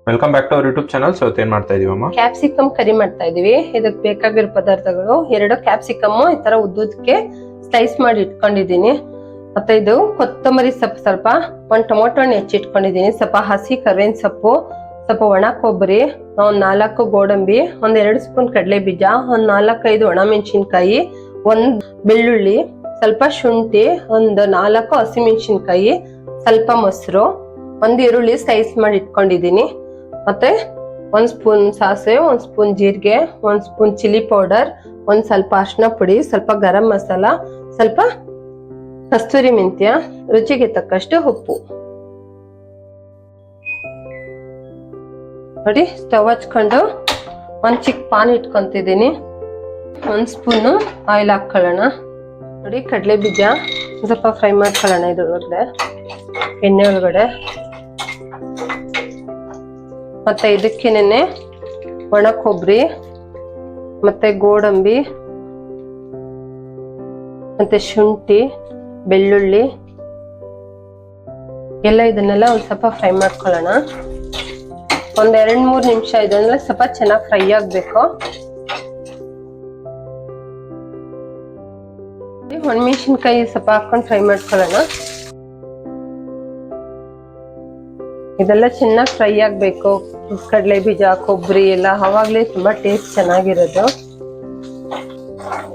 Welcome back to our YouTube channel. So ಏನ್ ಮಾಡ್ತಾ ಇದೀವಮ್ಮ? Capsicum curry ಮಾಡ್ತಾ ಇದೀವಿ. ಇದಕ್ಕೆ ಬೇಕಾಗಿರೋ ಪದಾರ್ಥಗಳು 2 ಕ್ಯಾಪ್ಸಿಕಮ್ ಈ ತರ ಉದ್ದುದಕ್ಕೆ ಸ್ಲೈಸ್ ಮಾಡಿ ಇಟ್ಕೊಂಡಿದೀನಿ. ಮತ್ತೆ ಇದು ಕೊತ್ತಂಬರಿ ಸೊಪ್ಪು ಸ್ವಲ್ಪ, 1 ಟೊಮೊಟೊ ಹೆಚ್ಚಿಟ್ಕೊಂಡಿದೀನಿ, ಸ್ವಲ್ಪ ಹಸಿ ಕರ್ಬೇವಿನ ಸೊಪ್ಪು, ಸ್ವಲ್ಪ ಒಣ ಕೊಬ್ಬರಿ, 4 ಗೋಡಂಬಿ, 2 ಸ್ಪೂನ್ ಕಡಲೆ ಬೀಜ, 4-5 ಒಣ ಮೆಣಸಿನ್ಕಾಯಿ, 1 ಬೆಳ್ಳುಳ್ಳಿ, ಸ್ವಲ್ಪ ಶುಂಠಿ, 4 ಹಸಿಮೆಣಸಿನ್ಕಾಯಿ, ಸ್ವಲ್ಪ ಮೊಸರು, 1 ಈರುಳ್ಳಿ ಸ್ಲೈಸ್ ಮಾಡಿ ಇಟ್ಕೊಂಡಿದೀನಿ. ಮತ್ತೆ 1 ಸ್ಪೂನ್ ಸಾಸಿವೆ, 1 ಸ್ಪೂನ್ ಜೀರಿಗೆ, 1 ಸ್ಪೂನ್ ಚಿಲ್ಲಿ ಪೌಡರ್, 1 ಸ್ವಲ್ಪ ಅರಿಶಿನ ಪುಡಿ, ಸ್ವಲ್ಪ ಗರಂ ಮಸಾಲ, ಸ್ವಲ್ಪ ಕಸ್ತೂರಿ ಮೆಂತ್ಯ, ರುಚಿಗೆ ತಕ್ಕಷ್ಟು ಉಪ್ಪು. ನೋಡಿ, ಸ್ಟವ್ ಹಚ್ಕೊಂಡು 1 ಚಿಕ್ಕ ಪಾನ್ ಇಟ್ಕೊಂತಿದ್ದೀನಿ. 1 ಸ್ಪೂನ್ ಆಯಿಲ್ ಹಾಕೊಳ್ಳೋಣ. ನೋಡಿ, ಕಡಲೆ ಬೀಜ ಸ್ವಲ್ಪ ಫ್ರೈ ಮಾಡ್ಕೊಳ್ಳೋಣ ಇದ್ರೊಳಗಡೆ, ಎಣ್ಣೆ ಒಳಗಡೆ. ಮತ್ತೆ ಇದಕ್ಕೇನೆ ಒಣ ಕೊಬ್ಬರಿ, ಮತ್ತೆ ಗೋಡಂಬಿ, ಮತ್ತೆ ಶುಂಠಿ, ಬೆಳ್ಳುಳ್ಳಿ ಎಲ್ಲ ಇದನ್ನೆಲ್ಲ ಒಂದ್ ಸ್ವಲ್ಪ ಫ್ರೈ ಮಾಡ್ಕೊಳ್ಳೋಣ. 2-3 ನಿಮಿಷ ಇದನ್ನೆಲ್ಲ ಸ್ವಲ್ಪ ಚೆನ್ನಾಗಿ ಫ್ರೈ ಆಗ್ಬೇಕು. ಒಣಮೆಣಸಿನ್ಕಾಯಿ ಸ್ವಲ್ಪ ಹಾಕೊಂಡು ಫ್ರೈ ಮಾಡ್ಕೊಳ್ಳೋಣ. ಇದೆಲ್ಲ ಚೆನ್ನಾಗಿ ಫ್ರೈ ಆಗ್ಬೇಕು. ಕಡಲೆ ಬೀಜ, ಕೊಬ್ಬರಿ ಎಲ್ಲ ಅವಾಗ್ಲೇ ತುಂಬಾ ಟೇಸ್ಟ್ ಚೆನ್ನಾಗಿರೋದು.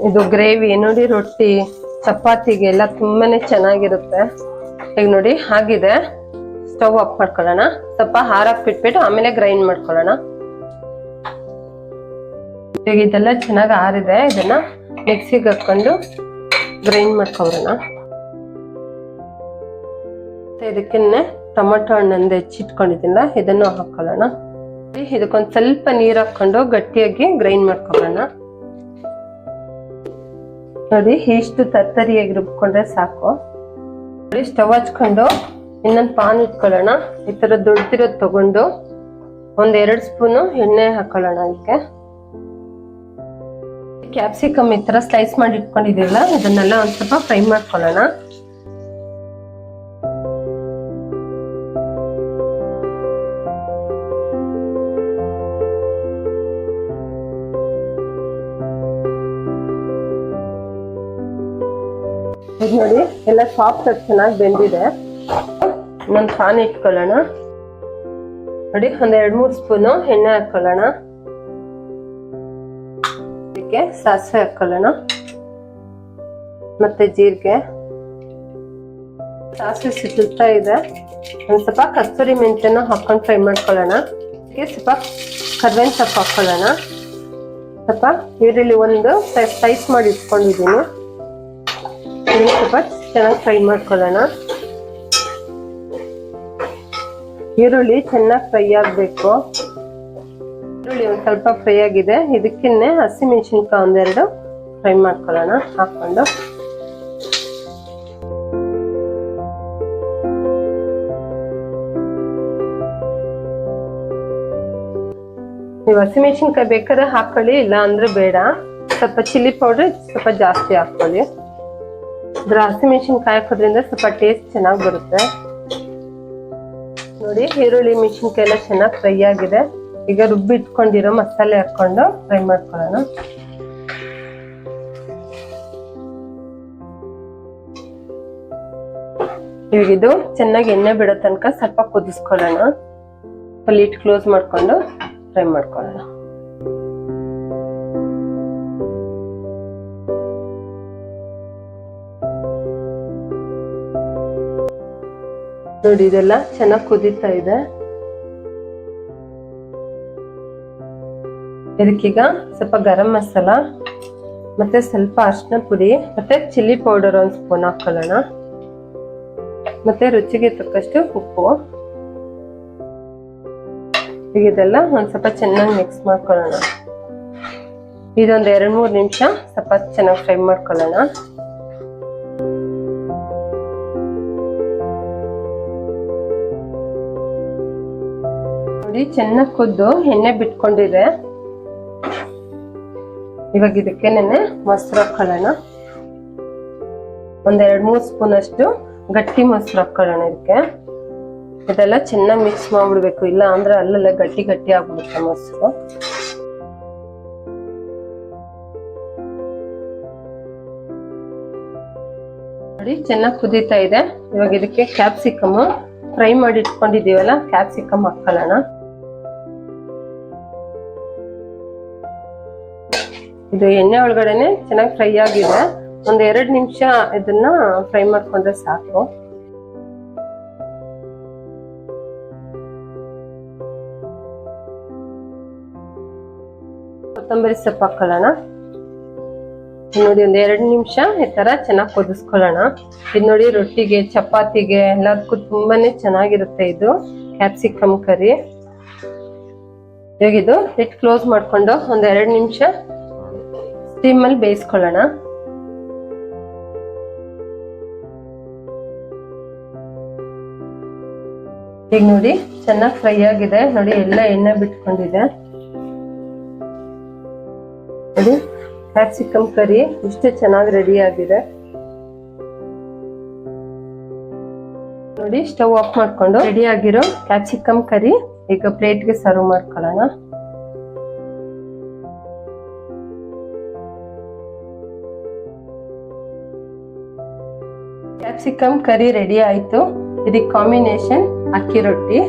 ಇದು ಗ್ರೇವಿ ನೋಡಿ, ರೊಟ್ಟಿ ಚಪಾತಿಗೆಲ್ಲ ತುಂಬಾನೇ ಚೆನ್ನಾಗಿರುತ್ತೆ. ಈಗ ನೋಡಿ ಆಗಿದೆ. ಸ್ಟವ್ ಆಫ್ ಮಾಡ್ಕೊಳ್ಳೋಣ. ಸ್ವಲ್ಪ ಹಾರಕ್ ಬಿಟ್ಬಿಟ್ಟು ಆಮೇಲೆ ಗ್ರೈಂಡ್ ಮಾಡ್ಕೊಳ್ಳೋಣ. ಈಗ ಇದೆಲ್ಲ ಚೆನ್ನಾಗಿ ಆರಿದೆ. ಇದನ್ನ ಮಿಕ್ಸಿಗೆ ಹಾಕೊಂಡು ಗ್ರೈಂಡ್ ಮಾಡ್ಕೊಳ್ಳೋಣ. ಇದಕ್ಕೇನೆ ಟೊಮೊಟೊ ಹಣ್ಣಂದು ಹೆಚ್ಚಿಟ್ಕೊಂಡಿದ್ದೀನಲ್ಲ, ಇದನ್ನು ಹಾಕೊಳ್ಳೋಣ. ಇದಕ್ಕೊಂದು ಸ್ವಲ್ಪ ನೀರು ಹಾಕೊಂಡು ಗಟ್ಟಿಯಾಗಿ ಗ್ರೈಂಡ್ ಮಾಡ್ಕೊಳ್ಳೋಣ. ನೋಡಿ, ಇಷ್ಟು ತರ್ತರಿಯಾಗಿ ರುಬ್ಕೊಂಡ್ರೆ ಸಾಕು. ನೋಡಿ, ಸ್ಟವ್ ಹಚ್ಕೊಂಡು ಇನ್ನೊಂದು ಪಾನ್ ಇಟ್ಕೊಳ್ಳೋಣ. ಈ ತರ ದೊಡ್ಡದಿರೋದು ತಗೊಂಡು 1-2 ಸ್ಪೂನು ಎಣ್ಣೆ ಹಾಕೊಳ್ಳೋಣ. ಅದಕ್ಕೆ ಕ್ಯಾಪ್ಸಿಕಮ್ ಈ ತರ ಸ್ಲೈಸ್ ಮಾಡಿ ಇಟ್ಕೊಂಡಿದ್ದೀವಲ್ಲ, ಇದನ್ನೆಲ್ಲ ಒಂದ್ ಸ್ವಲ್ಪ ಫ್ರೈ ಮಾಡ್ಕೊಳ್ಳೋಣ. ಇದು ನೋಡಿ, ಎಲ್ಲ ಸಾಫ್ಟ್ ಆಗಿ ಚೆನ್ನಾಗಿ ಬೆಂದಿದೆ. ಇನ್ನೊಂದು ಪಾನ್ ಇಟ್ಕೊಳ್ಳೋಣ. ನೋಡಿ, 1-2-3 ಸ್ಪೂನು ಎಣ್ಣೆ ಹಾಕೊಳ್ಳೋಣ. ಇದಕ್ಕೆ ಸಾಸಿವೆ ಹಾಕೊಳ್ಳೋಣ, ಮತ್ತೆ ಜೀರಿಗೆ. ಸಾಸಿವೆ ಸಿಡ್ತಾ ಇದೆ. ಒಂದು ಸ್ವಲ್ಪ ಕಸ್ತೂರಿ ಮೆಂತ್ಯನ ಹಾಕೊಂಡು ಫ್ರೈ ಮಾಡ್ಕೊಳ್ಳೋಣ. ಇದಕ್ಕೆ ಸ್ವಲ್ಪ ಕರ್ಬೇವಿನ ಸೊಪ್ಪು ಹಾಕೊಳ್ಳೋಣ. ಸ್ವಲ್ಪ ಈರುಳ್ಳಿ ಒಂದು ಸ್ಲೈಸ್ ಮಾಡಿ ಇಟ್ಕೊಂಡಿದ್ದೀನಿ, ಸ್ವಲ್ಪ ಚೆನ್ನಾಗಿ ಫ್ರೈ ಮಾಡ್ಕೊಳ್ಳೋಣ. ಈರುಳ್ಳಿ ಚೆನ್ನಾಗಿ ಫ್ರೈ ಆಗ್ಬೇಕು. ಈರುಳ್ಳಿ ಒಂದ್ ಸ್ವಲ್ಪ ಫ್ರೈ ಆಗಿದೆ. ಇದಕ್ಕೇನೆ ಹಸಿಮೆಣಸಿನ್ಕಾಯಿ 1-2 ಫ್ರೈ ಮಾಡ್ಕೊಳ್ಳೋಣ ಹಾಕೊಂಡು. ನೀವು ಹಸಿಮೆಣಸಿನ್ಕಾಯಿ ಬೇಕಾದ್ರೆ ಹಾಕೊಳ್ಳಿ, ಇಲ್ಲ ಅಂದ್ರೆ ಬೇಡ. ಸ್ವಲ್ಪ ಚಿಲ್ಲಿ ಪೌಡರ್ ಸ್ವಲ್ಪ ಜಾಸ್ತಿ ಹಾಕೊಳ್ಳಿ. ಇದ್ರ ಹಸಿಮೆಣಸಿನ್ಕಾಯಿ ಹಾಕೋದ್ರಿಂದ ಸ್ವಲ್ಪ ಟೇಸ್ಟ್ ಚೆನ್ನಾಗಿ ಬರುತ್ತೆ. ನೋಡಿ, ಈರುಳ್ಳಿ ಮೆಣಸಿನ್ಕಾಯಿ ಎಲ್ಲ ಚೆನ್ನಾಗಿ ಫ್ರೈ ಆಗಿದೆ. ಈಗ ರುಬ್ಬಿ ಇಟ್ಕೊಂಡಿರೋ ಮಸಾಲೆ ಹಾಕೊಂಡು ಫ್ರೈ ಮಾಡ್ಕೊಳ್ಳೋಣ. ಇವಾಗ ಇದು ಚೆನ್ನಾಗಿ ಎಣ್ಣೆ ಬಿಡೋ ತನಕ ಸ್ವಲ್ಪ ಕುದಿಸ್ಕೊಳ್ಳೋಣ. ಲಿಡ್ ಕ್ಲೋಸ್ ಮಾಡ್ಕೊಂಡು ಫ್ರೈ ಮಾಡ್ಕೊಳ್ಳೋಣ. ನೋಡಿ, ಇದೆಲ್ಲ ಚೆನ್ನಾಗಿ ಕುದೀತಾ ಇದೆ. ಇದಕ್ಕೀಗ ಸ್ವಲ್ಪ ಗರಂ ಮಸಾಲ, ಮತ್ತೆ ಸ್ವಲ್ಪ ಅರಿಶಿನ ಪುಡಿ, ಮತ್ತೆ ಚಿಲ್ಲಿ ಪೌಡರ್ 1 ಸ್ಪೂನ್ ಹಾಕೊಳ್ಳೋಣ. ಮತ್ತೆ ರುಚಿಗೆ ತಕ್ಕಷ್ಟು ಉಪ್ಪು. ಈಗ ಇದೆಲ್ಲ ಒಂದ್ ಸ್ವಲ್ಪ ಚೆನ್ನಾಗಿ ಮಿಕ್ಸ್ ಮಾಡ್ಕೊಳ್ಳೋಣ. ಇದೊಂದು 2-3 ನಿಮಿಷ ಸ್ವಲ್ಪ ಚೆನ್ನಾಗಿ ಫ್ರೈ ಮಾಡ್ಕೊಳ್ಳೋಣ. ನೋಡಿ, ಚೆನ್ನಾಗಿ ಕುದ್ದು ಎಣ್ಣೆ ಬಿಟ್ಕೊಂಡಿದೆ. ಇವಾಗ ಇದಕ್ಕೇನೆ ಮೊಸರು ಹಾಕೊಳ್ಳೋಣ. 1-2-3 ಸ್ಪೂನ್ ಅಷ್ಟು ಗಟ್ಟಿ ಮೊಸರು ಹಾಕೊಳ್ಳೋಣ. ಇದಕ್ಕೆ ಇದೆಲ್ಲ ಚೆನ್ನಾಗಿ ಮಿಕ್ಸ್ ಮಾಡ್ಬಿಡ್ಬೇಕು, ಇಲ್ಲ ಅಂದ್ರೆ ಅಲ್ಲೆಲ್ಲ ಗಟ್ಟಿ ಗಟ್ಟಿ ಆಗ್ಬಿಡುತ್ತೆ ಮೊಸರು. ನೋಡಿ ಚೆನ್ನಾಗಿ ಕುದೀತಾ ಇದೆ. ಇವಾಗ ಇದಕ್ಕೆ ಕ್ಯಾಪ್ಸಿಕಮ್ ಫ್ರೈ ಮಾಡಿ ಇಟ್ಕೊಂಡಿದೀವಲ್ಲ, ಕ್ಯಾಪ್ಸಿಕಮ್ ಹಾಕೊಳ್ಳೋಣ. ಇದು ಎಣ್ಣೆ ಒಳಗಡೆನೆ ಚೆನ್ನಾಗಿ ಫ್ರೈ ಆಗಿದೆ. ಒಂದ್ 2 ನಿಮಿಷ ಇದನ್ನ ಫ್ರೈ ಮಾಡ್ಕೊಂಡ್ರೆ ಸಾಕು. ಕೊತ್ತಂಬರಿ ಸೊಪ್ಪು ಹಾಕೊಳ್ಳೋಣ. ನೋಡಿ ಒಂದ್ 2 ನಿಮಿಷ ಈ ತರ ಚೆನ್ನಾಗಿ ಕುದಿಸ್ಕೊಳ್ಳೋಣ. ಇದು ನೋಡಿ ರೊಟ್ಟಿಗೆ, ಚಪಾತಿಗೆ ಎಲ್ಲದಕ್ಕೂ ತುಂಬಾನೇ ಚೆನ್ನಾಗಿರುತ್ತೆ ಇದು ಕ್ಯಾಪ್ಸಿಕಮ್ ಕರಿ. ಇವಾಗ ಇದು ಲಿಡ್ ಕ್ಲೋಸ್ ಮಾಡ್ಕೊಂಡು ಒಂದ್ 2 ನಿಮಿಷ ಸ್ಟೀಮ್ ಅಲ್ಲಿ ಬೇಯಿಸ್ಕೊಳ್ಳೋಣ. ಈಗ ನೋಡಿ ಚೆನ್ನಾಗಿ ಫ್ರೈ ಆಗಿದೆ. ನೋಡಿ ಎಲ್ಲ ಎಣ್ಣೆ ಬಿಟ್ಕೊಂಡಿದೆ. ನೋಡಿ ಕ್ಯಾಪ್ಸಿಕಮ್ ಕರಿ ಇಷ್ಟು ಚೆನ್ನಾಗಿ ರೆಡಿ ಆಗಿದೆ. ನೋಡಿ ಸ್ಟವ್ ಆಫ್ ಮಾಡ್ಕೊಂಡು ರೆಡಿ ಆಗಿರೋ ಕ್ಯಾಪ್ಸಿಕಮ್ ಕರಿ ಈಗ ಪ್ಲೇಟ್ಗೆ ಸರ್ವ್ ಮಾಡ್ಕೊಳ್ಳೋಣ. ಕ್ಯಾಪ್ಸಿಕಮ್ ಕರಿ ರೆಡಿ ಆಯ್ತು. ಇದಕ್ಕೆ ಕಾಂಬಿನೇಷನ್ ಅಕ್ಕಿ ರೊಟ್ಟಿ.